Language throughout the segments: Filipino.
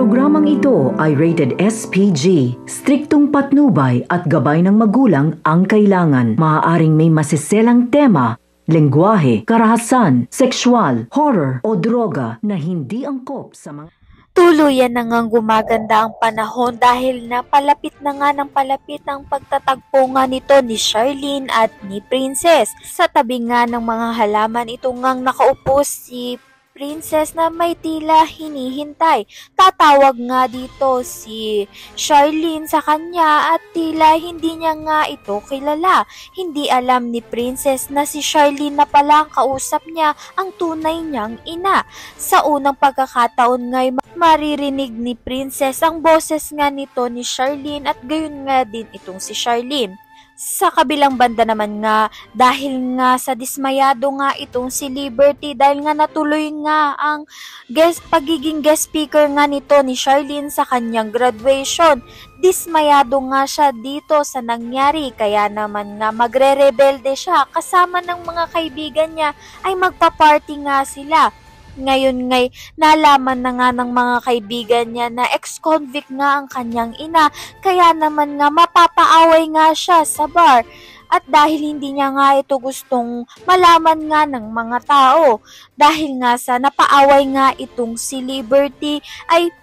programang ito ay rated SPG. Striktong patnubay at gabay ng magulang ang kailangan. Maaaring may masiselang tema, lengguwahe, karahasan, sexual, horror o droga na hindi angkop sa mga... Tuluyan na ngang gumaganda ang panahon dahil napalapit na nga ng palapit ang pagtatagpo nga nito ni Charlene at ni Princess. Sa tabi nga ng mga halaman ito ngang nakaupo si Princess na may tila hinihintay. Tatawag nga dito si Charlene sa kanya at tila hindi niya nga ito kilala. Hindi alam ni Princess na si Charlene na pala ang kausap niya, ang tunay niyang ina. Sa unang pagkakataon nga'y maririnig ni Princess ang boses nga nito ni Charlene at gayon nga din itong si Charlene. Sa kabilang banda naman nga, dahil nga sa dismayado nga itong si Liberty dahil nga natuloy nga ang pagiging guest speaker nga nito ni Charlene sa kanyang graduation. Dismayado nga siya dito sa nangyari kaya naman nga magre-rebelde siya kasama ng mga kaibigan niya ay magpa-party nga sila. Ngayon ngay nalaman na nga ng mga kaibigan niya na ex-convict nga ang kanyang ina kaya naman nga mapapaaway nga siya sa bar at dahil hindi niya nga ito gustong malaman nga ng mga tao dahil nga sa napaaway nga itong si Liberty ay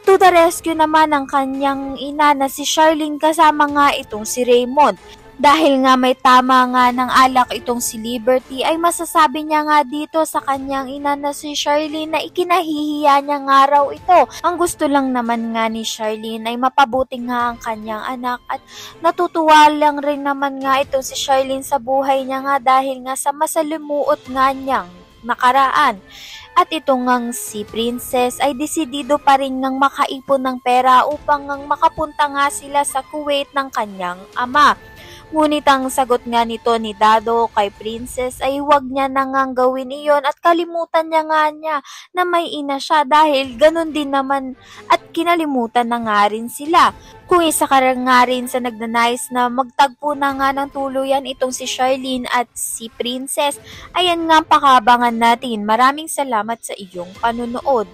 to the rescue naman ang kanyang ina na si Charlene kasama nga itong si Raymond. Dahil nga may tama nga ng alak itong si Liberty ay masasabi niya nga dito sa kanyang ina na si Charlene na ikinahihiya niya nga raw ito. Ang gusto lang naman nga ni Charlene ay mapabuti nga ang kanyang anak at natutuwa lang rin naman nga itong si Charlene sa buhay niya nga dahil nga sa masalimuot nga niyang nakaraan. At ito ngang si Princess ay desidido pa rin ngang makaipon ng pera upang ngang makapunta nga sila sa Kuwait ng kanyang ama. Ngunit ang sagot nga nito ni Dado kay Princess ay huwag niya na ngang gawin iyon at kalimutan niya na may ina siya dahil ganun din naman at kinalimutan na nga rin sila. Kung isa ka nga rin sa nagnanais na magtagpo na nga ng tuluyan itong si Charlene at si Princess, ayan nga ang pakabangan natin. Maraming salamat sa iyong panunood.